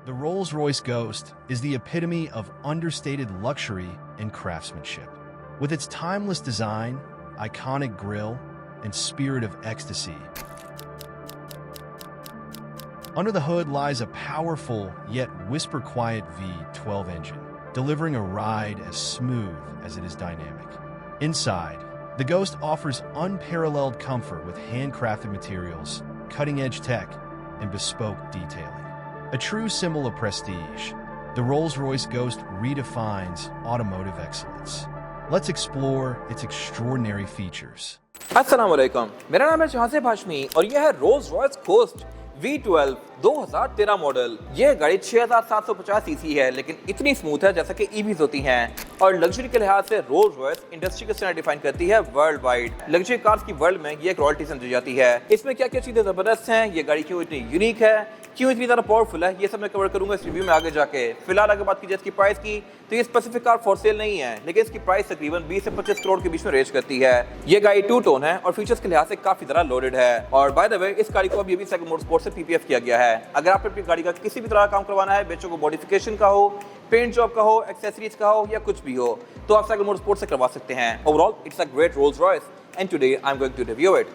The Rolls-Royce Ghost is the epitome of understated luxury and craftsmanship. With its timeless design, iconic grille, and spirit of ecstasy, under the hood lies a powerful yet whisper-quiet V12 engine, delivering a ride as smooth as it is dynamic. Inside, the Ghost offers unparalleled comfort with handcrafted materials, cutting-edge tech, and bespoke detailing. A true symbol of prestige, the Rolls-Royce Ghost redefines automotive excellence. Let's explore its extraordinary features. अस्सलाम वालेकुम, मेरा नाम है जहाज़ हाशमी और यह है Rolls Royce ghost V12 2013 model. यह गाड़ी 6750 सीसी है, लेकिन इतनी स्मूथ है जैसा कि ईवीज होती हैं और लग्जरी के लिहाज से रोल्स रॉयस इंडस्ट्री के स्टैंडर्ड डिफाइन करती है वर्ल्ड वाइड। लग्जरी कार्स की वर्ल्ड में ये एक रॉयल्टी समझी जाती है। इसमें क्या क्या चीजें जबरदस्त हैं, ये गाड़ी क्यों इतनी यूनिक है, क्यों इतनी ज़्यादा पावरफुल है, ये सब मैं कवर करूंगा इस रिव्यू में आगे जाके। फिलहाल अगर बात की जाए इसकी प्राइस की, तो ये स्पेसिफिक कार फॉर सेल नहीं है, लेकिन इसकी प्राइस तकरीबन 20 से 25 करोड़ के बीच में रेंज करती है। ये गाड़ी 2 टोन है और फीचर्स के लिहाज से काफी ज़्यादा लोडेड है। और बाय द वे, इस गाड़ी को अभी साइकिल मोटरस्पोर्ट्स से पीपीएफ किया गया है। अगर आपने अपनी गाड़ी का किसी भी तरह का काम करवाना है, बेचो को मॉडिफिकेशन का हो, पेंट जॉब का हो, एक्सेसरीज का हो या कुछ भी हो, तो आप साइकिल मोटरस्पोर्ट्स से करवा सकते हैं। Overall it's a great Rolls Royce and today I am going to review it.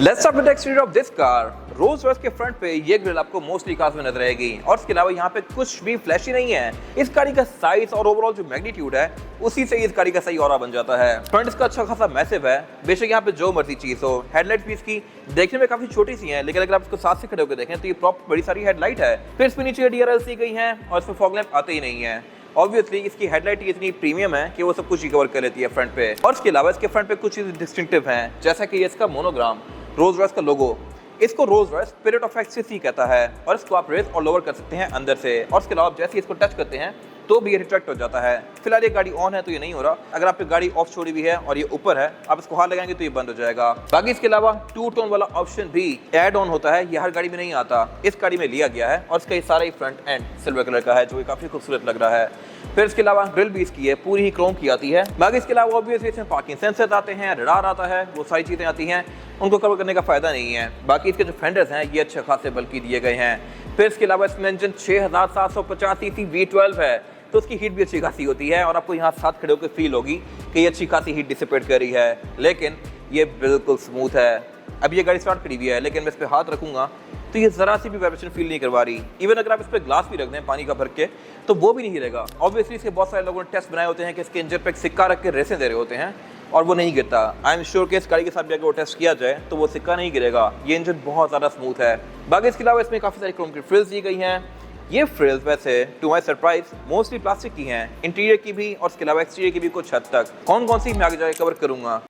Let's start with the exterior of this car. Rolls Royce के फ्रंट पे ये ग्रिल आपको मोस्टली कार्स में नजर आएगी और इसके अलावा यहाँ पे कुछ भी फ्लैशी नहीं है। इस गाड़ी का साइज और ओवरऑल जो मैग्नीट्यूड है, उसी से इस गाड़ी का सही ऑरा बन जाता है। फ्रंट इसका अच्छा खासा मैसिव है, बेशक यहाँ पे जो मर्जी चीज हो। हेडलाइट भी इसकी देखने में काफी छोटी सी है, लेकिन अगर आप इसको साथ से खड़े होकर देखें तो ये प्रॉपर बड़ी सारी हेडलाइट है। फिर इसमें नीचे DRLC गई है और इसमें फॉग लैंप आते ही नहीं है। ऑब्वियसली इसकी हेडलाइट इतनी प्रीमियम है कि वो सब कुछ रिकवर कर लेती है फ्रंट पे। और इसके अलावा इसके फ्रंट पे कुछ चीजें डिस्टिंक्टिव हैं, जैसा कि इसका मोनोग्राम, रोल्स रॉयस का लोगो। इसको Rolls Royce spirit of ecstasy कहता है और इसको आप रेज और लोअर कर सकते हैं अंदर से। और इसके अलावा जैसे इसको टच करते हैं तो भी ये रिट्रैक्ट हो जाता है। फिलहाल ये गाड़ी ऑन है तो ये नहीं हो रहा। अगर आपकी गाड़ी ऑफ छोड़ी भी है और ये ऊपर है, आप इसको हाथ लगाएंगे तो ये बंद हो जाएगा। बाकी इसके अलावा 2 टोन वाला ऑप्शन भी ऐड ऑन होता है, ये हर गाड़ी में नहीं आता, इस गाड़ी में लिया गया है। और इसका ये सारा ही फ्रंट एंड सिल्वर कलर का है, जो काफी खूबसूरत लग रहा है। फिर इसके अलावा ग्रिल भी इसकी है, पूरी ही क्रोम की आती है। बाकी इसके अलावा ऑब्वियसली इसमें पार्किंग सेंसर्स आते हैं, रडार आता है, वो सारी चीजें आती हैं, उनको कवर करने का फायदा नहीं है। बाकी इसके जो फेंडर्स हैं ये अच्छे खासे बल्कि दिए गए हैं। फिर इसके अलावा इसमें इंजन 6750 सीसी V12 है, तो उसकी हीट भी अच्छी खासी होती है और आपको यहाँ साथ खड़े होकर फील होगी कि ये अच्छी खासी हीट डिसिपेट कर रही है। लेकिन ये बिल्कुल स्मूथ है। अब ये गाड़ी स्टार्ट करी हुई है, लेकिन मैं इस पर हाथ रखूंगा तो ये जरा सी भी वाइब्रेशन फील नहीं करवा रही। इवन अगर आप इस पर ग्लास भी रख दें पानी का भर के, तो वो भी नहीं गिरेगा। ऑब्वियसली इसके बहुत सारे लोगों ने टेस्ट बनाए होते हैं कि इसके इंजन पे एक सिक्का रख के रेसें दे रहे होते हैं और वो नहीं गिरता। आई एम श्योर कि इस गाड़ी के साथ भी अगर वो टेस्ट किया जाए तो वो सिक्का नहीं गिरेगा। ये इंजन बहुत ज़्यादा स्मूथ है। बाकी इसके अलावा इसमें काफ़ी सारी क्रोम की फ्रिल्स दी गई हैं। ये फ्रिल्स वैसे to my surprise mostly plastic की हैं, इंटीरियर की भी और इसके अलावा एक्सटीरियर की भी कुछ हद तक। कौन कौन सी मैं आगे जाके कवर करूँगा।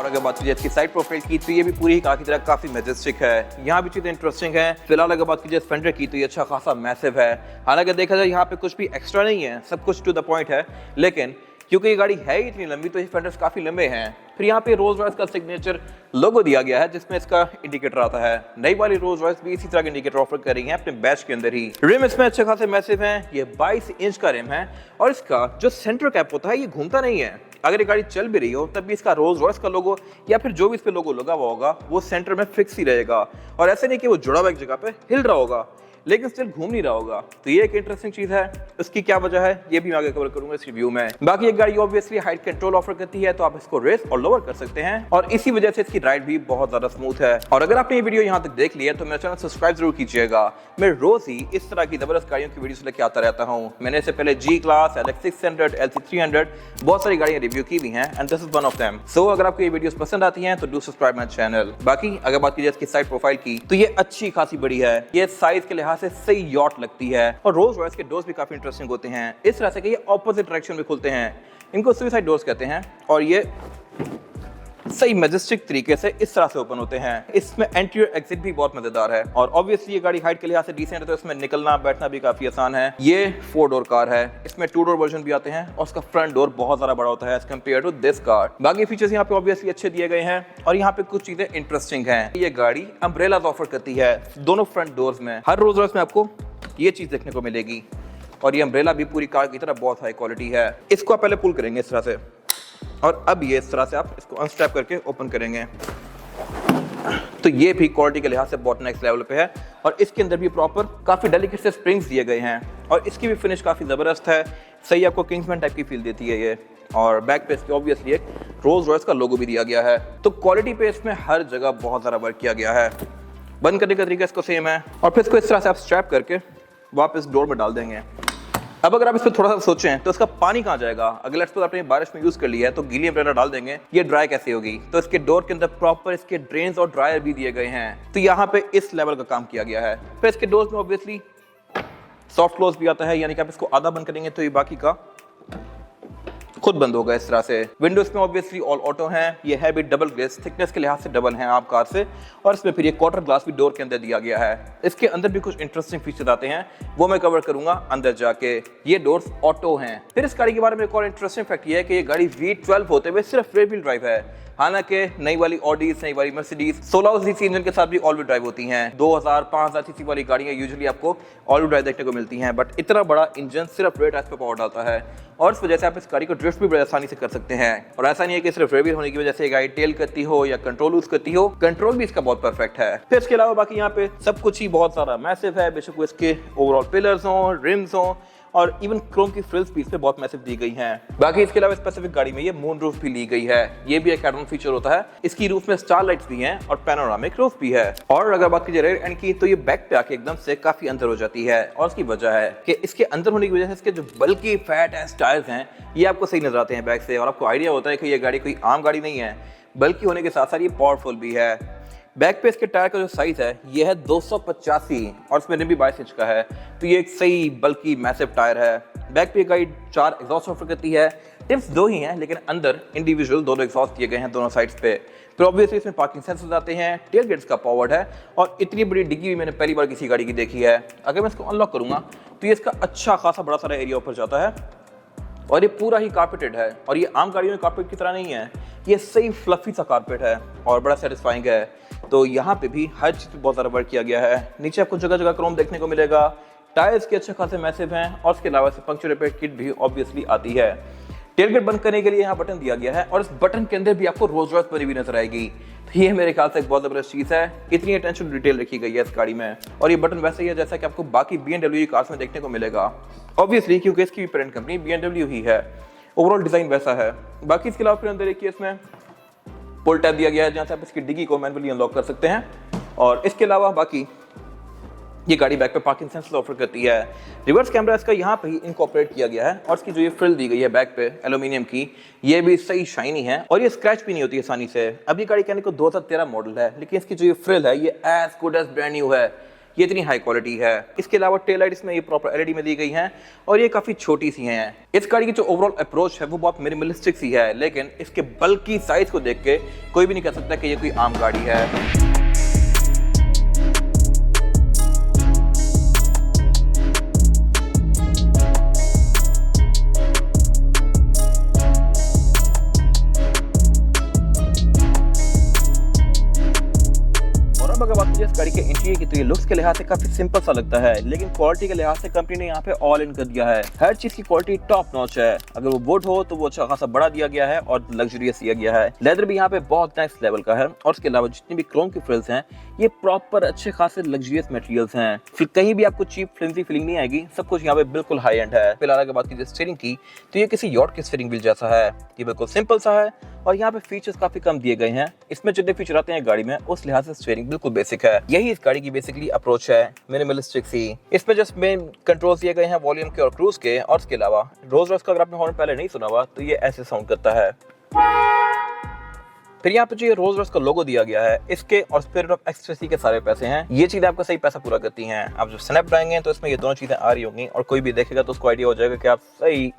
अगर बात की इसकी साइड प्रोफाइल की, तो ये भी पूरी कार की तरह काफी मैजेस्टिक है। यहाँ भी चीजें इंटरेस्टिंग है। फिलहाल अगर बात की फेंडर की, तो ये अच्छा खासा मैसिव है। हालांकि देखा जाए यहाँ पे कुछ भी एक्स्ट्रा नहीं है, सब कुछ टू द पॉइंट है, लेकिन क्योंकि ये गाड़ी है इतनी लंबी तो ये फेंडर्स काफी लंबे हैं। फिर यहाँ पे रोल्स रॉयस का सिग्नेचर लोगो दिया गया है, जिसमें इसका इंडिकेटर आता है। नई वाली रोल्स रॉयस भी इसी तरह के इंडिकेटर ऑफर कर रही है अपने बैच के अंदर ही। रिम इसमें अच्छे खासे मैसिव हैं, ये 22 इंच का रिम है और इसका जो सेंटर कैप होता है ये घूमता नहीं है। अगर ये गाड़ी चल भी रही हो तब भी इसका रोल्स रॉयस का लोगो या फिर जो भी इस पे लोगो लगा हुआ होगा वो सेंटर में फिक्स ही रहेगा और ऐसे नहीं कि वो जुड़ा हुआ एक जगह पे हिल रहा होगा, लेकिन स्टिल घूम नहीं रहा होगा। तो ये एक इंटरेस्टिंग चीज है। इसकी क्या वजह है ये भी मैं आगे कवर करूंगा इस रिव्यू में। बाकी ये गाड़ी ऑब्वियसली हाइट कंट्रोल ऑफर करती है, तो आप इसको रेस और लोअर कर सकते हैं और इसी वजह से इसकी राइड भी बहुत ज्यादा स्मूथ है। और अगर आपने ये वीडियो यहाँ तक देख लिया तो मेरा चैनल सब्सक्राइब जरूर कीजिएगा। मैं रोज ही इस तरह की जबरदस्त गाड़ियों की वीडियोस लेके आता रहता हूँ। मैंने इससे पहले G क्लास, LX 600, LC 300 बहुत सारी गाड़ियां रिव्यू की हुई हैं and this is one of them. So अगर आपको ये वीडियोस पसंद आती हैं तो डू सब्सक्राइब माय चैनल। बाकी अगर बात कीजिए इसकी साइड प्रोफाइल की, तो ये अच्छी खासी बड़ी है। ये साइज के लिहाज से सही यॉट लगती है और रोल्स रॉयस के डोर्स भी काफी इंटरेस्टिंग होते हैं। इस तरह से कि ये ऑपोजिट डायरेक्शन में खुलते हैं, इनको सुसाइड डोर्स कहते हैं और ये सही मैजेस्टिक तरीके से इस तरह से ओपन होते हैं। इसमें एंटीरियर एग्जिट भी बहुत मजेदार है और ऑब्वियसली ये गाड़ी हाइट के लिहाज से डिसेंट है, तो इसमें निकलना बैठना भी काफी आसान है। ये 4 डोर कार है, इसमें 2 डोर वर्जन भी आते हैं और उसका फ्रंट डोर बहुत ज्यादा बड़ा होता है as compared to this car. बाकी फीचर्स यहाँ पे ऑब्वियसली अच्छे दिए गए हैं और यहाँ पे कुछ चीजें इंटरेस्टिंग हैं। ये गाड़ी अम्ब्रेलाज ऑफर करती है दोनों फ्रंट डोर्स में। हर रोज रोज में आपको ये चीज देखने को मिलेगी और ये अम्ब्रेला भी पूरी कार की तरह बहुत हाई क्वालिटी है। इसको आप पहले पुल करेंगे इस तरह से और अब ये इस तरह से आप इसको अनस्ट्रैप करके ओपन करेंगे, तो ये भी क्वालिटी के लिहाज से बहुत नेक्स्ट लेवल पे है। और इसके अंदर भी प्रॉपर काफी डेलिकेट से स्प्रिंग्स दिए गए हैं और इसकी भी फिनिश काफी जबरदस्त है। सही आपको किंग्समैन टाइप की फील देती है ये। और बैक पे इसके ऑब्वियसली एक रोल्स रॉयस का लोगो भी दिया गया है, तो क्वालिटी पे इसमें हर जगह बहुत सारा वर्क किया गया है। बंद करने का तरीका इसको सेम है और फिर इसको इस तरह से आप स्ट्रैप करके वापस डोर में डाल देंगे। अब अगर आप इस पर थोड़ा सा सोचें तो इसका पानी कहाँ जाएगा? अगर लेट्स सपोज आपने बारिश में यूज कर लिया है तो गीली अम्ब्रेला डाल देंगे, ये ड्राई कैसे होगी? तो इसके डोर के अंदर प्रॉपर इसके ड्रेन्स और ड्रायर भी दिए गए हैं, तो यहाँ पे इस लेवल का काम किया गया है। फिर इसके डोर्स में ऑब्वियसली सॉफ्ट क्लोज भी आता है, यानी कि आप इसको आधा बंद करेंगे तो ये बाकी का खुद बंद होगा इस तरह से। विंडोज में ऑब्वियसली ऑल ऑटो हैं, ये है भी डबल ग्लेस, थिकनेस के लिहाज से डबल है आप कार से, और इसमें फिर ये क्वार्टर ग्लास भी डोर के अंदर दिया गया है। इसके अंदर भी कुछ इंटरेस्टिंग फीचर्स आते हैं, वो मैं कवर करूंगा अंदर जाके। ये डोर्स ऑटो हैं। फिर इस गाड़ी के बारे में एक और इंटरेस्टिंग फैक्ट ये है कि ये गाड़ी V12 होते हुए सिर्फ रेयर व्हील ड्राइव है। हालांकि नई वाली ऑडीज, नई वाली मर्सिडीज 16 सीसी इंजन के साथ भी ऑल व्हील ड्राइव होती हैं। 2000-5000 सीसी वाली गाड़ियां यूजुअली आपको ऑल व्हील ड्राइव देखने को मिलती हैं, बट इतना बड़ा इंजन सिर्फ रेयर टाइप पे पावर डालता है और इस वजह से आप इस गाड़ी को ड्रिफ्ट भी बड़ी आसानी से कर सकते हैं। और ऐसा नहीं है कि सिर्फ रेयर व्हील होने की वजह से ये गाड़ी टेल करती हो या कंट्रोल यूज करती हो, कंट्रोल भी इसका बहुत परफेक्ट है। फिर इसके अलावा बाकी यहाँ पे सब कुछ ही बहुत सारा मैसिव है, बेशक वो इसके ओवरऑल पिलर्स हों, रिम्स हों और इवन क्रोम की फ्रिल्स भी इस पे बहुत मैसिव दी गई हैं। बाकी इसके अलावा स्पेसिफिक गाड़ी में ये मून रूफ भी ली गई है, ये भी एक एड ऑन फीचर होता है। इसकी रूफ में स्टार लाइट्स भी हैं और पैनोरामिक रूफ भी है। और अगर बात कीजिए रेयर एंड की, तो ये बैक पे आके एकदम से काफी अंदर हो जाती है और उसकी वजह है कि इसके अंदर होने की वजह से इसके जो बल्कि फैट एंड टायर्स हैं ये आपको सही नजर आते हैं बैक से, और आपको आइडिया होता है कि ये गाड़ी कोई आम गाड़ी नहीं है, बल्कि होने के साथ साथ ये पावरफुल भी है। बैक पे इसके टायर का जो साइज है ये है 285 और इसमें रिम भी 22 इंच का है, तो ये एक सही बल्कि मैसिव टायर है। बैक पे गाड़ी 4 एग्जॉस्ट ऑफर करती है, टिप्स 2 ही हैं लेकिन अंदर इंडिविजुअल दोनों एग्जॉस्ट दिए गए हैं दोनों साइड्स पे। फिर ऑब्वियसली इसमें पार्किंग सेंसर्स आते हैं, टेल गेट्स का पावर्ड है और इतनी बड़ी डिग्गी भी मैंने पहली बार किसी गाड़ी की देखी है। अगर मैं इसको अनलॉक करूंगा तो ये इसका अच्छा खासा बड़ा सारा एरिया ऊपर जाता है और ये पूरा ही कारपेटेड है और ये आम गाड़ियों में कारपेट की तरह नहीं है, ये सही फ्लफी सा कारपेट है और बड़ा सेटिस्फाइंग है। तो यहाँ पे भी हर चीज़ पे बहुत ज़्यादा वर्क किया गया है। नीचे आपको जगह जगह क्रोम देखने को मिलेगा, टायर्स के अच्छे खासे मैसिव हैं और इसके अलावा से पंक्चर रिपेयर किट भी ऑब्वियसली आती है। टेलगेट बंद करने के लिए यहाँ बटन दिया गया है और इस बटन के अंदर भी आपको रोल्स रॉयस बनी हुई नजर आएगी, तो ये मेरे ख्याल से एक बहुत जबरदस्त चीज़ है। इतनी अटेंशन डिटेल रखी गई है इस गाड़ी में और ये बटन वैसे ही है जैसा कि आपको बाकी BMW कार्स में देखने को मिलेगा, ऑब्वियसली क्योंकि इसकी भी पेरेंट कंपनी BMW ही है। ओवरऑल डिजाइन वैसा है। बाकी इसके अलावा फिर अंदर देखिए इसमें पुल टैब दिया गया है जहाँ से आप इसकी डिग्गी को मैनुअली अनलॉक कर सकते हैं और इसके अलावा बाकी ये गाड़ी बैक पे पार्किंग सेंसर ऑफर करती है। रिवर्स कैमरा इसका यहाँ पे ही इनकॉर्पोरेट किया गया है और इसकी जो ये फ्रिल दी गई है बैक पे एल्यूमिनियम की, ये भी सही शाइनी है और ये स्क्रैच भी नहीं होती आसानी से। अब ये गाड़ी कहने को 2013 मॉडल है लेकिन इसकी जो ये फ्रिल है ये as good as brand new है, ये इतनी हाई क्वालिटी है। इसके अलावा टेल लाइट इसमें ये प्रॉपर LED में दी गई हैं और ये काफी छोटी सी हैं। इस गाड़ी की जो ओवरऑल अप्रोच है वो बहुत मिनिमलिस्टिक सी है, लेकिन इसके बल्कि साइज को देख के कोई भी नहीं कह सकता कि ये कोई आम गाड़ी है। अगर बात कीजिए इस गाड़ी के इंटीरियर की तो ये लुक्स के लिहाज से काफी सिंपल सा लगता है, लेकिन क्वालिटी के लिहाज से कंपनी ने यहाँ पे ऑल इन कर दिया है। हर चीज की क्वालिटी टॉप नॉच है। अगर वो वुड हो तो वो अच्छा खासा बड़ा दिया गया है और लग्जरियस दिया गया है। लेदर भी यहाँ पे बहुत नेक्स्ट लेवल का है और इसके अलावा जितनी भी क्रोम की फ्रिल्स हैं ये प्रॉपर अच्छे खासे लग्जरियस मटेरियल्स हैं। फिर कहीं भी आपको चीप फ्लिमजी फीलिंग नहीं आएगी, सब कुछ यहाँ पे बिल्कुल हाई एंड है। फिलहाल अगर बात कीजिए स्टीयरिंग की तो ये किसी यॉट के स्टीयरिंग व्हील जैसा है, ये बिल्कुल सिंपल सा है और यहाँ पे फीचर्स काफी कम दिए गए हैं। इसमें जितने फीचर आते हैं गाड़ी में उस लिहाज से स्टीयरिंग बिल्कुल बेसिक है। यही इस गाड़ी की बेसिकली अप्रोच है, मिनिमलिस्टिक सी। इसमें जस्ट मेन कंट्रोल्स दिए गए हैं वॉल्यूम के और क्रूज के, और इसके अलावा रोल्स रॉयस का अगर आपने हॉर्न पहले नहीं सुना हुआ तो ये ऐसे साउंड करता है। फिर यहाँ पे जो रोल्स रॉयस का लोगो दिया गया है इसके और स्पिरिट ऑफ एक्सट्रेसी के सारे पैसे हैं। ये चीजें आपका सही पैसा पूरा करती हैं। आप जब स्नैप ड्राएंगे तो इसमें ये दोनों चीजें आ रही होंगी और कोई भी देखेगा तो उसको आइडिया हो जाएगा कि आप सही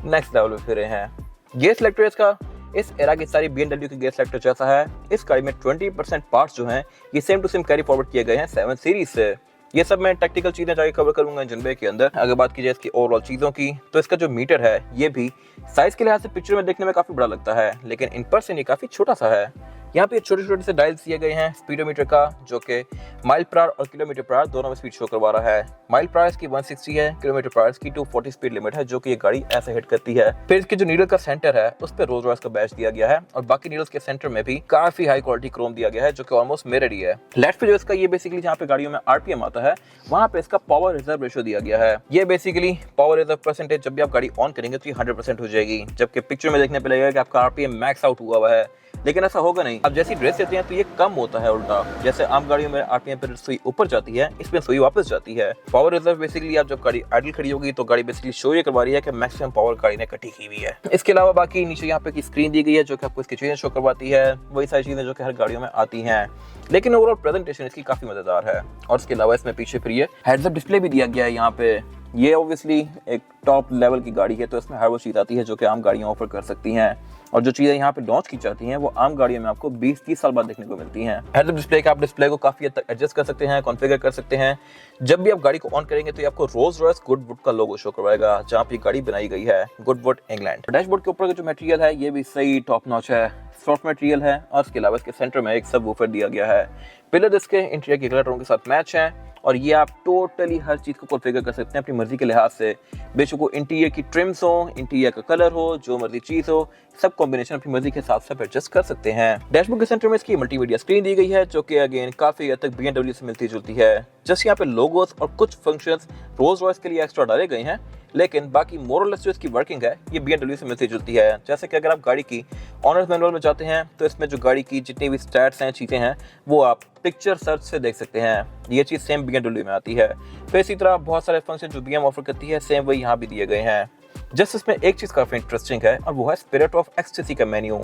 नेक्स्ट लेवल पे फिरे हैं। ये सिलेक्टर इसका इस एरा की सारी BMW की गेयर सेलेक्टर जैसा है। इस गाड़ी में 20% पार्ट्स जो हैं ये same to same carry forward किए गए हैं 7 सीरीज से। ये सब मैं टेक्निकल चीजें जाके कवर करूंगा इंजन बे के अंदर। अगर बात की जाए इसकी ओवरऑल चीजों की तो इसका जो मीटर है ये भी साइज के लिहाज से पिक्चर में देखने में काफी बड़ा लगता है, लेकिन इन पर्सन ये काफी छोटा सा है। यहाँ पे छोटे छोटे से डायल्स दिए गए हैं स्पीडोमीटर का, जो कि माइल पर आवर और किलोमीटर पर आवर दोनों में स्पीड शो करवा रहा है। माइल पर आवर की 160 है, किलोमीटर पर आवर की 240 स्पीड लिमिट है, जो कि ये गाड़ी ऐसे हिट करती है। फिर इसके जो नीडल का सेंटर है उस पर रोल्स रॉयस का बैच दिया गया है और बाकी नीडल्स के सेंटर में भी काफी हाई क्वालिटी क्रोम दिया गया है, जो कि ऑलमोस्ट मिरर ही है। लेफ्ट पे जो इसका ये बेसिकली जहाँ पे गाड़ियों में आरपीएम आता है वहाँ पे इसका पावर रिजर्व रेशियो दिया गया है। ये बेसिकली पावर रिजर्व परसेंटेज जब भी आप गाड़ी ऑन करेंगे तो ये 100% हो जाएगी, जबकि पिक्चर में देखने पे लगेगा कि आपका आरपीएम मैक्स आउट हुआ है, लेकिन ऐसा होगा नहीं। अब जैसी ड्रेस देते हैं तो ये कम होता है उल्टा। जैसे आम गाड़ियों में आरपीएम पर सुई ऊपर जाती है, इसमें सुई वापस जाती है। पावर रिजर्व बेसिकली आप जब गाड़ी आइडल खड़ी होगी तो गाड़ी बेसिकली शो ये करवा रही है कि मैक्सिमम पावर गाड़ी ने कटी की हुई है। इसके अलावा बाकी नीचे यहाँ पे की स्क्रीन दी गई है जो कि आपको इसकी चीजें शो करवाती है, वही सारी चीजें जो कि हर गाड़ियों में आती हैं, लेकिन ओवरऑल प्रेजेंटेशन इसकी काफी मजेदार है। और इसके अलावा इसमें पीछे फिर ये हेड्स अप डिस्प्ले भी दिया गया है। यहाँ पे ये ऑब्वियसली एक टॉप लेवल की गाड़ी है तो इसमें हर वो चीज आती है जो कि आम गाड़ियां ऑफर कर सकती हैं, और जो चीजें यहाँ पे लॉन्च की जाती हैं वो आम गाड़ियों में आपको 20-30 साल बाद देखने को मिलती हैं। हेड अप डिस्प्ले का आप डिस्प्ले को काफी हद तक एडजस्ट कर सकते हैं, कॉन्फ़िगर कर सकते हैं। जब भी आप गाड़ी को ऑन करेंगे तो ये आपको रोल्स रॉयस गुडवुड का लोगो शो करवाएगा, जहाँ पे गाड़ी बनाई गई है गुडवुड इंग्लैंड। डैशबोर्ड के ऊपर का जो मटेरियल है ये भी सही टॉप नॉच है, सॉफ्ट मटेरियल है, और इसके अलावा इसके सेंटर में एक सबवूफर दिया गया है। पिलर इसके इंटीरियर के कलरों के साथ मैच है, और ये आप टोटली हर चीज को कॉन्फ़िगर कर सकते हैं अपनी मर्जी के लिहाज से। बेशक वो इंटीरियर की ट्रिम्स हो, इंटीरियर का कलर हो, जो मर्जी चीज हो, सब कॉम्बिनेशन अपनी मर्जी के हिसाब से एडजस्ट कर सकते हैं। डैशबोर्ड के सेंटर में इसकी मल्टीमीडिया स्क्रीन दी गई है जो कि अगेन काफी हद तक BMW से मिलती जुलती है। जस्ट यहाँ पे लोगोस और कुछ फंक्शंस रोल्स रॉयस के लिए एक्स्ट्रा डाले गए हैं, लेकिन बाकी मोरलेस जो इसकी वर्किंग है ये BMW से मिलती जुलती है। जैसे कि अगर आप गाड़ी की ऑनर्स मैनुअल में जाते हैं तो इसमें जो गाड़ी की जितनी भी स्टैट्स हैं, चीज़ें हैं, वो आप पिक्चर सर्च से देख सकते हैं। ये चीज़ सेम BMW में आती है। फिर इसी तरह बहुत सारे फंक्शन जो BM ऑफर करती है सेम वही यहाँ भी दिए गए हैं। जस्ट इसमें एक चीज़ काफ़ी इंटरेस्टिंग है और वो है स्पिरिट ऑफ एक्सटेसी का मेन्यू।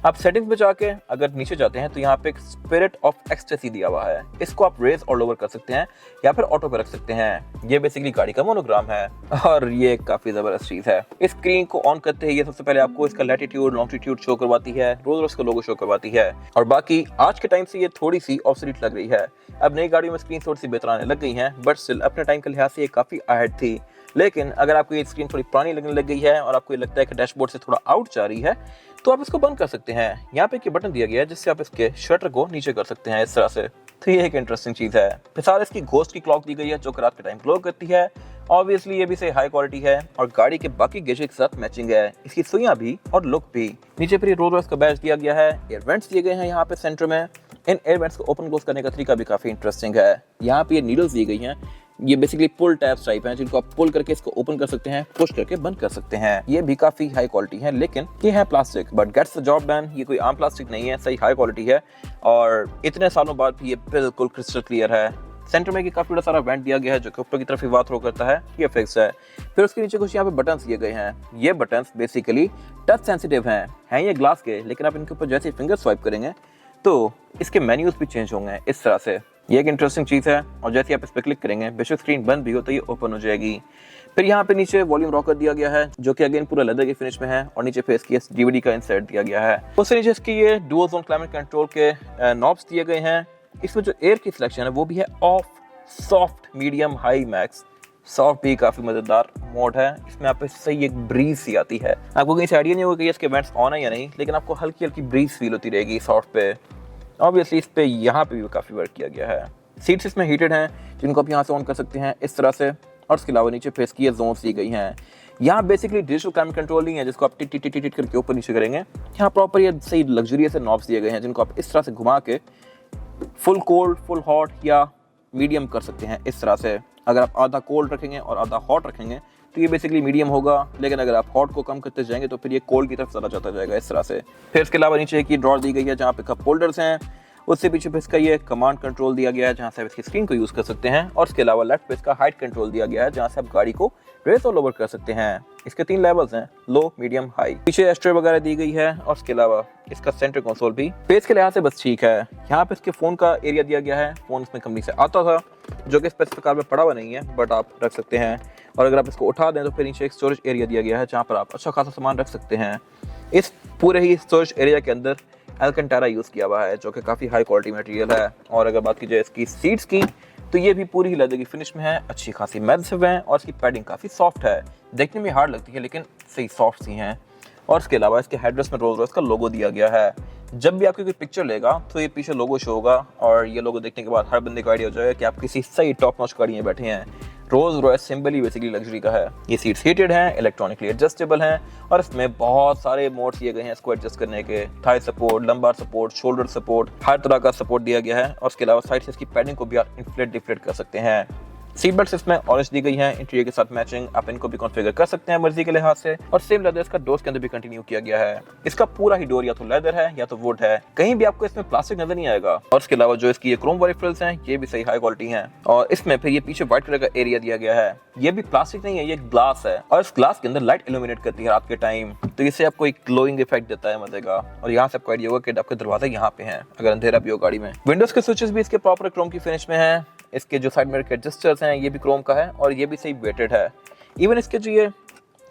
आप सेटिंग्स में जाके अगर नीचे जाते हैं तो यहाँ पे एक स्पिरिट ऑफ एक्सटेसी दिया हुआ है। इसको आप रेज और लोअर कर सकते हैं या फिर ऑटो पे रख सकते हैं। ये बेसिकली गाड़ी का मोनोग्राम है और ये काफ़ी ज़बरदस्त चीज़ है। इस स्क्रीन को ऑन करते ही ये सबसे पहले आपको इसका लैटिट्यूड लॉन्गिट्यूड शो करवाती है, रोल्स रॉयस का लोगो शो करवाती है, और बाकी आज के टाइम से ये थोड़ी सी ऑब्सोलीट लग रही है। अब नई गाड़ियों में स्क्रीन थोड़ी सी बेहतर आने लग गई हैं, बट स्टिल अपने टाइम के लिहाज से ये काफ़ी अहेड थी। लेकिन अगर आपको ये स्क्रीन थोड़ी पुरानी लगने लग गई है और आपको ये लगता है कि डैशबोर्ड से थोड़ा आउट जा रही है तो आप इसको बंद कर सकते हैं। यहाँ पे एक बटन दिया गया है जिससे आप इसके शटर को नीचे कर सकते हैं इस तरह से। तो ये एक इंटरेस्टिंग चीज़ है। फिर साथ इसकी घोस्ट की क्लॉक दी गई है जो कि रात के टाइम ग्लो करती है। ऑब्वियसली ये भी सही हाई क्वालिटी है और गाड़ी के बाकी गैजेट के साथ मैचिंग है, इसकी सुइयां भी और लुक भी। नीचे फिर रोल्स रॉयस का बैच दिया गया है, एयर वेंट्स दिए गए हैं यहाँ पे सेंटर में। इन एयर वेंट्स को ओपन क्लोज करने का तरीका भी काफ़ी इंटरेस्टिंग है। यहाँ पे ये नीडल्स दी गई हैं, ये बेसिकली पुल टैब्स टाइप हैं जिनको आप पुल करके इसको ओपन कर सकते हैं, पुश करके बंद कर सकते हैं। ये भी काफी हाई क्वालिटी है, लेकिन ये है plastic but gets the job done. ये कोई आम प्लास्टिक नहीं है, सही हाई क्वालिटी है और इतने सालों बाद भी ये बिल्कुल क्रिस्टल क्लियर है। सेंटर में काफी बड़ा सारा वेंट दिया गया है जो कि ऊपर की तरफ ही वार थ्रो करता है, ये फिक्स है। फिर उसके नीचे कुछ यहाँ पे बटन्स दिए गए हैं। ये बटन्स बेसिकली टच सेंसिटिव हैं ये ग्लास के, लेकिन आप इनके ऊपर जैसे फिंगर स्वाइप करेंगे तो इसके मेन्यूज भी चेंज होंगे इस तरह से। ये एक इंटरेस्टिंग चीज़ है और जैसे आप इस पर क्लिक करेंगे बेशक स्क्रीन बंद भी हो तो ये ओपन हो जाएगी। फिर यहाँ पे नीचे वॉल्यूम रॉकर दिया गया है जो कि अगेन पूरा लेदर के फिनिश में है और नीचे फेस की DVD का इंसर्ट दिया गया है। उससे नीचे इसकी ये डुअल जोन क्लाइमेट कंट्रोल के नॉब्स दिए गए हैं। इसमें जो एयर की सिलेक्शन है वो भी है of, soft, medium, high, max. Soft भी काफ़ी मज़ेदार मोड है। इसमें आप सही एक ब्रीज सी आती है। आपको कहीं से आइडिया नहीं होगा कि इसके वेंट्स ऑन है या नहीं, लेकिन आपको हल्की हल्की ब्रीज फील होती रहेगी सॉफ्ट पे। ऑब्वियसली इस पे यहाँ पे भी काफ़ी वर्क किया गया है। सीट्स इसमें हीटेड हैं जिनको आप यहाँ से ऑन कर सकते हैं इस तरह से, और इसके अलावा नीचे फेस की जोन्स दी गई हैं। यहाँ बेसिकली डिजिटल क्लाइमेट कंट्रोल नहीं है जिसको आप टिट टिट टिट करके ऊपर नीचे करेंगे। यहाँ प्रॉपर ये सही लग्जरियस नॉब्स दिए गए हैं जिनको आप इस तरह से घुमा के फुल कोल्ड, फुल हॉट या मीडियम कर सकते हैं इस तरह से। अगर आप आधा कोल्ड रखेंगे और आधा हॉट रखेंगे तो ये बेसिकली मीडियम होगा, लेकिन अगर आप हॉट को कम करते जाएंगे तो फिर ये कोल्ड की तरफ ज़्यादा जाता जाएगा इस तरह से। फिर इसके अलावा नीचे एक ड्रॉर दी गई है जहाँ पे कप होल्डर्स हैं। उससे पीछे पे इसका ये कमांड कंट्रोल दिया गया है जहाँ से आप इसकी स्क्रीन को यूज़ कर सकते हैं, और इसके अलावा लेफ्ट पे इसका हाइट कंट्रोल दिया गया है जहाँ से आप गाड़ी को रेस और लोवर कर सकते हैं। इसके 3 लेवल्स हैं, लो, मीडियम, हाई। पीछे एस्ट्रे वगैरह दी गई है और इसके अलावा इसका सेंटर कंसोल भी पेज के लिहाज से बस ठीक है। यहाँ पे इसके फ़ोन का एरिया दिया गया है। फ़ोन इसमें कंपनी से आता था जो कि स्पेसिफिक कार में पड़ा हुआ नहीं है, बट आप रख सकते हैं। और अगर आप इसको उठा दें तो फिर नीचे एक स्टोरेज एरिया दिया गया है जहाँ पर आप अच्छा खासा सामान रख सकते हैं। इस पूरे ही स्टोरेज एरिया के अंदर एल्कंटारा यूज़ किया हुआ है जो कि काफ़ी हाई क्वालिटी मटेरियल है। और अगर बात की जाए इसकी सीट्स की तो ये भी पूरी ही लेदर की फिनिश में है, अच्छी खासी मैसिव है और इसकी पैडिंग काफ़ी सॉफ्ट है, देखने में हार्ड लगती है लेकिन सही सॉफ्ट सी हैं। और इसके अलावा इसके हेडरेस्ट में रोल्स रॉयस का लोगो दिया गया है। जब भी आपकी कोई पिक्चर लेगा तो ये पीछे लोगो शो होगा और ये लोगो देखने के बाद हर बंदे को आइडिया हो जाएगा कि आप किसी सही टॉप नॉच गाड़ी में बैठे हैं। रोल्स रॉयस सिंबल ही बेसिकली लग्जरी का है। ये सीट्स हीटेड हैं, इलेक्ट्रॉनिकली एडजस्टेबल हैं और इसमें बहुत सारे मोड्स दिए गए हैं इसको एडजस्ट करने के। Thigh support, lumbar support, shoulder support, हर तरह का सपोर्ट दिया गया है। और इसके अलावा साइड से इसकी पैडिंग को भी आप इन्फ्लेट डिफ्लेट कर सकते हैं। सीट बेल्ट इसमें ऑरेंज दी गई है इंटीरियर के साथ मैचिंग, आप इनको भी कॉन्फ़िगर कर सकते हैं मर्जी के लिहाज से। और सेम लेदर इसका डोर्स के अंदर भी कंटिन्यू किया गया है। इसका पूरा ही डोर या तो लेदर है या तो वुड है, कहीं भी आपको इसमें प्लास्टिक नजर नहीं आएगा। और इसके अलावा जो इसकी ये क्रोम वाली फ्रिल्स हैं ये भी सही हाई क्वालिटी हैं। और इसमें फिर ये पीछे व्हाइट कलर का एरिया दिया गया है, ये भी प्लास्टिक नहीं है, ये ग्लास है और इस ग्लास के अंदर लाइट इल्यूमिनेट करती है रात के टाइम, तो इससे आपको एक ग्लोइंग इफेक्ट देता है मजे का। और यहाँ से आपको आइडिया होगा कि आपके दरवाजा यहाँ पे हैं अगर अंधेरा भी हो गाड़ी में। विंडोज के स्विचेस भी इसके प्रॉपर क्रोम की फिनिश में है। इसके जो साइड मिरर के एडजस्टर्स हैं ये भी क्रोम का है और ये भी सही वेटेड है। इवन इसके जो ये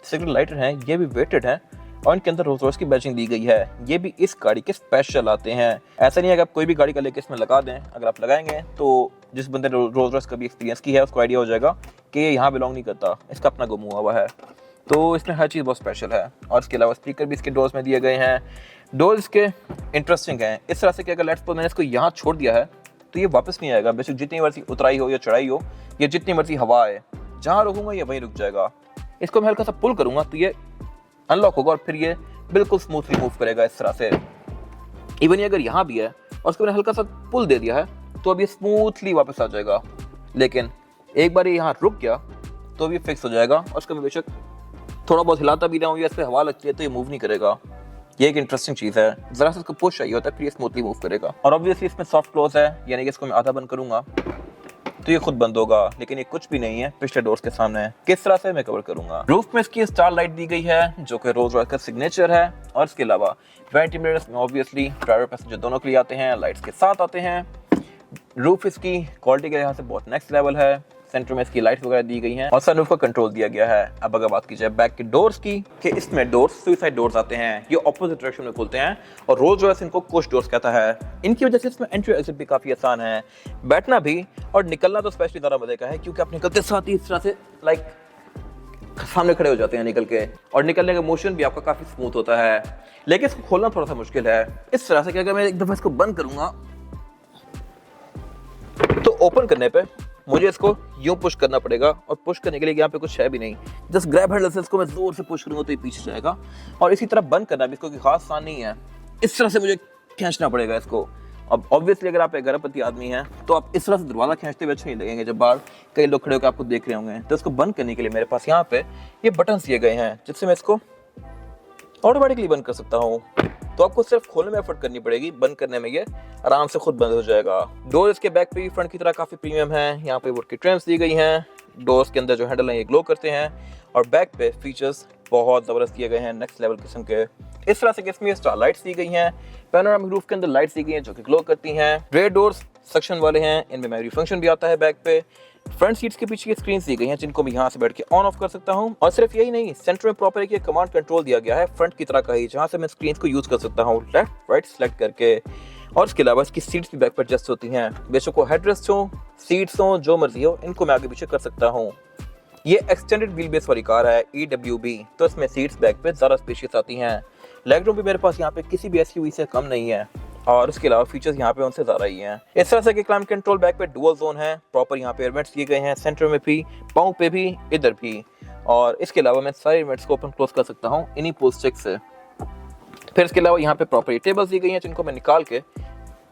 सिग्नल लाइटर हैं ये भी वेटेड हैं और इनके अंदर रोल्स रॉयस की बैचिंग दी गई है। ये भी इस गाड़ी के स्पेशल आते हैं, ऐसा नहीं है कि आप कोई भी गाड़ी का लेके इसमें लगा दें। अगर आप लगाएंगे तो जिस बंदे ने रोल्स रॉयस का भी एक्सपीरियंस की है उसको आइडिया हो जाएगा कि ये यहाँ बिलोंग नहीं करता, इसका अपना गुम हुआ है। तो इसमें हर चीज़ बहुत स्पेशल है। और इसके अलावा स्पीकर भी इसके डोर्स में दिए गए हैं। डोर्स के इंटरेस्टिंग हैं इस तरह से कि अगर लेट्स सपोज मैंने इसको यहाँ छोड़ दिया है तो ये वापस नहीं आएगा। बेशक जितनी मर्जी उतराई हो या चढ़ाई हो या जितनी मर्जी हवा आए, जहाँ रुकूंगा ये वहीं रुक जाएगा। इसको मैं हल्का सा पुल करूंगा तो ये अनलॉक होगा और फिर ये बिल्कुल स्मूथली मूव करेगा इस तरह से। इवन ये अगर यहाँ भी है और उसको मैंने हल्का सा पुल दे दिया है तो अब ये स्मूथली वापस आ जाएगा। लेकिन एक बार ये यहाँ रुक गया तो अब ये फिक्स हो जाएगा और उसका मैं बेशक थोड़ा बहुत हिलाता भी रहा हूँ या इस पर हवा लगती है तो ये मूव नहीं करेगा। ये एक इंटरेस्टिंग चीज़ है, जरा सा इसको पुश चाहिए होता है फिर ये स्मूथली मूव करेगा। और ऑब्वियसली इसमें सॉफ्ट क्लोज है, यानी कि इसको मैं आधा बंद करूंगा तो ये खुद बंद होगा, लेकिन ये कुछ भी नहीं है पिछले डोर्स के सामने। किस तरह से मैं कवर करूंगा। रूफ में इसकी स्टार लाइट दी गई है जो कि रोल्स रॉयस का सिग्नेचर है। और इसके अलावा वेंटी मिरर्स में ऑब्वियसली ड्राइवर पैसेंजर दोनों के लिए आते हैं, लाइट्स के साथ आते हैं। रूफ इसकी क्वालिटी के लिहाज से बहुत नेक्स्ट लेवल है। सेंटर में इसकी लाइट्स वगैरह दी गई हैं और सनरूफ का कंट्रोल दिया गया है। अब अगर बात की जाए बैक के डोर्स की, कि इसमें डोर्स सुसाइड डोर्स आते हैं, ये ऑपोजिट डायरेक्शन में खुलते हैं और रोल्स रॉयस इनको कुश डोर्स कहता है। इनकी वजह से इसमें एंट्री एग्जिट भी काफी आसान है, बैठना भी और निकलना तो स्पेशली ज़्यादा मजे का है क्योंकि आप निकलते साथ ही इस तरह से लाइक सामने खड़े हो जाते हैं निकल के, और निकलने का मोशन भी आपका काफी स्मूथ होता है। लेकिन इसको खोलना थोड़ा सा मुश्किल है इस तरह से कि अगर मैं एक दफा इसको बंद करूंगा तो ओपन करने पे मुझे इसको यूं पुश करना पड़ेगा और पुश करने के लिए यहाँ पे कुछ है भी नहीं, जस्ट ग्रैब हैंडल से इसको मैं जोर से पुश करूंगा तो ये पीछे जाएगा। और इसी तरह बंद करना भी इसको कोई खास आसान नहीं है, इस तरह से मुझे खींचना पड़ेगा इसको। अब ऑब्वियसली अगर आप एक गर्भवती आदमी हैं तो आप इस तरह से दरवाजा खींचते हुए अच्छे नहीं लगेंगे जब बाहर कई लोग खड़े होकर आपको देख रहे होंगे। तो इसको बंद करने के लिए मेरे पास यहाँ पे ये बटन दिए गए हैं जिससे मैं इसको ऑटोमेटिकली बंद कर सकता हूँ। तो आपको सिर्फ खोलने में एफर्ट करनी पड़ेगी, बंद करने में ये आराम से खुद बंद हो जाएगा। डोर इसके बैक पे भी फ्रंट की तरह काफी प्रीमियम है। यहाँ पे वुड की ट्रिम्स दी गई हैं, डोर्स के अंदर जो हैंडल हैं ये ग्लो करते हैं और बैक पे फीचर्स बहुत जबरदस्त किए गए हैं, नेक्स्ट लेवल किस्म के। इस तरह से कि इसमें स्टार लाइट्स दी गई हैं, पैनोरामिक रूफ के अंदर लाइट्स दी गई हैं जो कि ग्लो करती हैं। रेयर डोर्स सक्शन वाले हैं, इनमें मेमोरी फंक्शन भी आता है बैक पे। फ्रंट सीट्स के पीछे स्क्रीन दी गई हैं जिनको मैं यहाँ से बैठ के ऑन ऑफ कर सकता हूँ। और सिर्फ यही नहीं, सेंटर में प्रॉपर एक कमांड कंट्रोल दिया गया है फ्रंट की तरह का ही, जहाँ से मैं स्क्रीन को यूज कर सकता हूँ लेफ्ट राइट सेलेक्ट करके। और इसके अलावा इसकी सीट्स भी बैक पर एडजस्ट होती हैं, बेशक वो हेडरेस्ट हो, सीट्स हो, जो मर्जी हो, इनको मैं आगे पीछे कर सकता हूँ। ये एक्सटेंडेड व्हील बेस वाली कार है EWB, तो इसमें सीट्स बैक पे ज़्यादा स्पेशियस आती हैं। लेग रूम भी मेरे पास यहाँ पे किसी भी SUV से कम नहीं है और इसके अलावा फीचर्स यहाँ पे उनसे ज़्यादा ही हैं। इस तरह से कि क्लाइमेट कंट्रोल बैक पे डुअल जोन है, प्रॉपर यहाँ पे एयरवेंट्स दिए गए हैं, सेंटर में भी, पाँव पे भी, इधर भी। और इसके अलावा मैं सारे एयरवेंट्स को ओपन क्लोज कर सकता हूँ इन्हीं पुल स्टिक से। फिर इसके अलावा यहाँ पे प्रॉपर टेबल्स दी गई हैं जिनको मैं निकाल के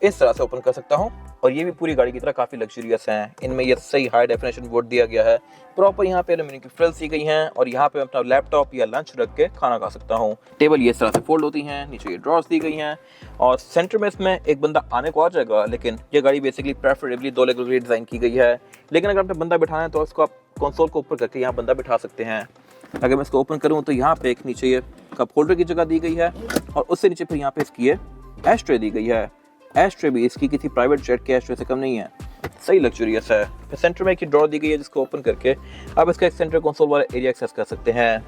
इस तरह से ओपन कर सकता हूँ और ये भी पूरी गाड़ी की तरह काफ़ी लग्जरियस हैं। इनमें ये सही हाई डेफिनेशन वुड दिया गया है, प्रॉपर यहाँ पे एल्यूमिनियम की फ्रिल्स दी गई हैं और यहाँ पे मैं अपना लैपटॉप या लंच रख के खाना खा सकता हूँ। टेबल ये इस तरह से फोल्ड होती हैं, नीचे ये ड्रॉर्स दी गई हैं और सेंटर में इसमें एक बंदा आने को आ जाएगा। लेकिन ये गाड़ी बेसिकली प्रेफरेबली 2 लेग के लिए डिज़ाइन की गई है, लेकिन अगर आपने बंदा बिठाना है तो उसको आप कंसोल को ऊपर करके यहाँ बंदा बिठा सकते हैं। अगर मैं इसको ओपन करूँ तो यहाँ पे एक नीचे ये कप होल्डर की जगह दी गई है और उससे नीचे फिर यहाँ पे इसकी ये एस्ट्रे दी गई है। एस्ट्रे भी इसकी किसी प्राइवेट जेट के एस्ट्रे से कम नहीं है, सही लग्जरियस है। फिर सेंटर में एक ड्रॉर दी गई है जिसको ओपन करके आप इसका एक सेंटर कंसोल वाला एरिया एक्सेस कर सकते हैं।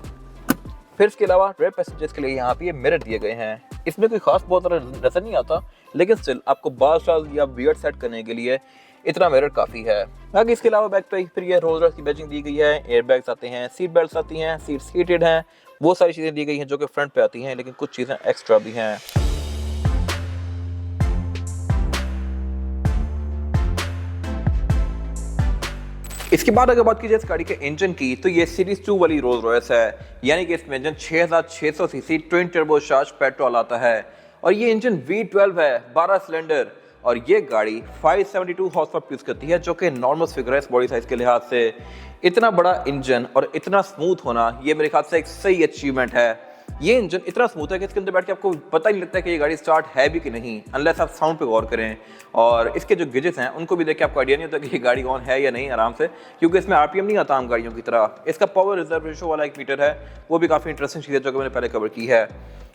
फिर इसके अलावा रेयर पैसेंजर्स के लिए यहाँ पे ये मिरर दिए गए हैं। इसमें कोई खास बहुत नजर नहीं आता, लेकिन स्टिल आपको बाल शाल या बियर्ड सेट करने के लिए इतना मिरर काफी है। बाकी इसके अलावा बैक पे फिर ये रोल्स रॉयस की बैजिंग दी गई है, एयर बैग्स आते हैं, सीट बेल्ट आती हैं, सीट्स हीटेड हैं, वो सारी चीजें दी गई हैं जो कि फ्रंट पे आती हैं, लेकिन कुछ चीजें एक्स्ट्रा भी हैं। इसके बाद अगर बात की जाए इस गाड़ी के इंजन की, तो ये सीरीज 2 वाली रोल्स रॉयस है, यानी कि इसमें engine 6600 CC twin turbo charge petrol आता है और ये इंजन V12 है, 12 सिलेंडर, और ये गाड़ी 572 हॉर्स पावर प्रोड्यूस करती है, जो कि नॉर्मल फिगर है इस बॉडी साइज के लिहाज से। इतना बड़ा इंजन और इतना स्मूथ होना, ये मेरे ख्याल से एक सही अचीवमेंट है। ये इंजन इतना स्मूथ है कि इसके अंदर बैठ के आपको पता ही नहीं लगता है कि ये गाड़ी स्टार्ट है भी कि नहीं, अनलेस आप साउंड पे गौर करें। और इसके जो गिजेट्स हैं उनको भी देख के आपको आइडिया नहीं होता कि ये गाड़ी ऑन है या नहीं आराम से, क्योंकि इसमें आरपीएम नहीं आता आम गाड़ियों की तरह। इसका पावर रिजर्व रेशो वाला एक मीटर है, वो भी काफ़ी इंटरेस्टिंग चीज़ है जो कि मैंने पहले कवर की है।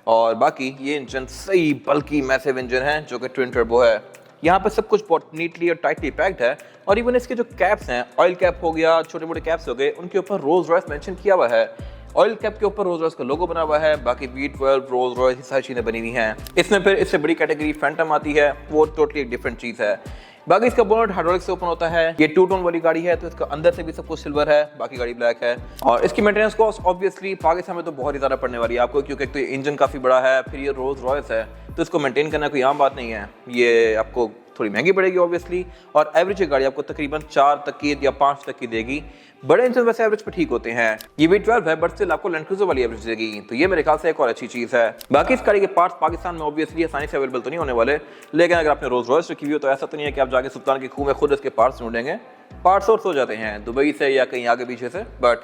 और बाकी ये इंजन सही बल्कि मैसिव इंजन है जो कि ट्विन टर्बो है। यहाँ पर सब कुछ बहुत नीटली और टाइटली पैक्ड है, और इवन इसके जो कैप्स हैं, ऑयल कैप हो गया, छोटे मोटे कैप्स हो गए, उनके ऊपर रोल्स रॉयस मेंशन किया हुआ है। ऑयल कैप के ऊपर रोल्स रॉयस का लोगो बना हुआ है, बाकी V12 रोल्स रॉयस ये सारी चीज़ें बनी हुई हैं। इसमें फिर इससे बड़ी कैटेगरी फैंटम आती है, वो टोटली एक डिफरेंट चीज़ है। बाकी इसका बोनट हाइड्रोलिक से ओपन होता है। ये 2 टोन वाली गाड़ी है, तो इसका अंदर से भी सब कुछ सिल्वर है, बाकी गाड़ी ब्लैक है। और इसकी मेंटेनेंस कॉस्ट ऑब्वियसली पाकिस्तान में तो बहुत ही ज़्यादा पड़ने वाली है आपको, क्योंकि एक तो इंजन काफ़ी बड़ा है, फिर ये रोल्स रॉयस है, तो इसको मेंटेन करना कोई आम बात नहीं है। ये आपको थोड़ी महंगी पड़ेगी ऑब्वियसली, और एवरेज गाड़ी आपको तकरीबन 4 तक की या 5 तक की देगी। बड़े इंजन वैसे एवरेज पे ठीक होते हैं। ये V12 है, बट स्टिल आपको लैंड क्रूजर वाली एवरेज देगी, तो ये मेरे ख्याल से एक और अच्छी चीज़ है। बाकी इस गाड़ी के पार्ट्स पाकिस्तान में ऑब्वियसली आसानी से अवेलेबल तो नहीं होने वाले, लेकिन अगर आपने रोल्स रॉयस रखी हुई हो तो ऐसा तो नहीं है कि आप जाके सुल्तान की खूह में खुद इसके पार्ट्स ढूंढेंगे। पार्ट्स सोर्स हो जाते हैं दुबई से या कहीं आगे पीछे से, बट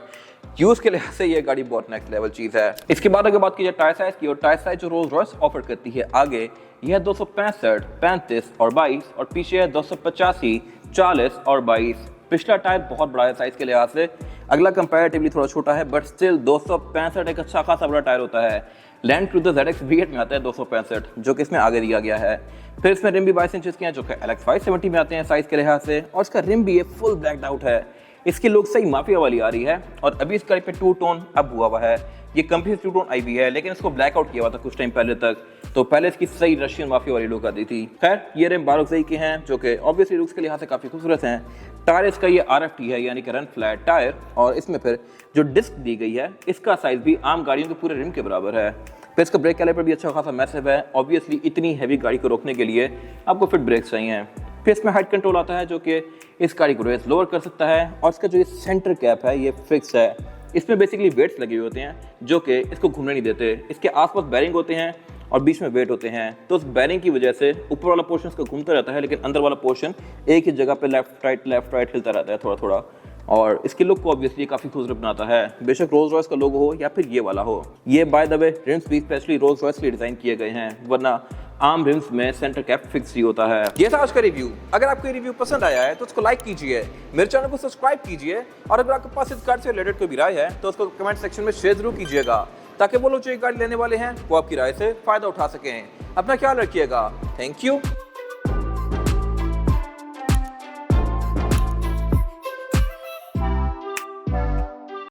यूज के लिहाज से ये गाड़ी बहुत नेक्स्ट लेवल चीज़ है। इसके बाद अगर बात की जाए टायर साइज की, और टायर साइज जो रोल्स रॉयस ऑफर करती है आगे, यह 265, 35 और 22, और पीछे है 285, 40 और 22। पिछला टायर बहुत बड़ा है साइज के लिहाज से, अगला कंपैरेटिवली थोड़ा छोटा है, बट स्टिल 265 एक अच्छा खासा बड़ा टायर होता है। लैंड क्रूजर ZX V8 में आता है 265, जो कि इसमें आगे दिया गया है। फिर इसमें रिम भी 22 इंचेस के हैं, जो कि LX 570 में आते हैं साइज के लिहाज से, और इसका रिम भी फुल ब्लैक्ड आउट है। इसकी लुक सही माफिया वाली आ रही है, और अभी इस गाड़ी पे 2 टोन अब हुआ है। ये कंपनी 2 टोन आई भी है, लेकिन इसको ब्लैक आउट किया हुआ था कुछ टाइम पहले तक, तो पहले इसकी सही रशियन माफिया वाली लुक आती थी। खैर, ये रिम बारोक्साई के हैं, जो कि ऑब्वियसली लुक्स के लिहाज से काफ़ी खूबसूरत हैं। टायर इसका ये RFT है, यानी कि रन फ्लैट टायर, और इसमें फिर जो डिस्क दी गई है, इसका साइज भी आम गाड़ियों के पूरे रिम के बराबर है। फिर इसका ब्रेक कैलिपर भी अच्छा खासा मैसिव है। ऑब्वियसली इतनी हैवी गाड़ी को रोकने के लिए आपको फिट ब्रेक्स चाहिए। फिर इसमें हाइट कंट्रोल आता है, जो कि इस गाड़ी को रेस लोअर कर सकता है, और इसका जो ये सेंटर कैप है ये फिक्स है। इसमें बेसिकली वेट्स लगे हुए होते हैं, जो कि इसको घूमने नहीं देते। इसके आसपास बैरिंग होते हैं और बीच में वेट होते हैं, तो उस बैरिंग की वजह से ऊपर वाला पोर्शन इसका घूमता रहता है, लेकिन अंदर वाला पोर्शन एक ही जगह पे लेफ्ट राइट हिलता रहता है थोड़ा थोड़ा, और इसकी लुक को ऑब्वियसली काफी खूबसूरत बनाता है। बेशक रोल्स रॉयस का लोगो हो या फिर ये वाला हो। ये बाय द वे रिम्स भी स्पेशली रोल्स रॉयस के लिए डिजाइन किए गए हैं, वरना आम रिम्स में सेंटर कैप फिक्स ही होता है। ये था आज का रिव्यू। अगर आपको ये रिव्यू पसंद आया है तो उसको लाइक कीजिए, मेरे चैनल को सब्सक्राइब कीजिए, और अगर आपके पास इस गाड़ी से रिलेटेड कोई भी राय है तो उसको कमेंट सेक्शन में शेयर जरूर कीजिएगा, ताकि वो लोग जो एक गाड़ी लेने वाले हैं वो आपकी राय से फायदा उठा सकें। अपना ख्याल रखिएगा। Thank you.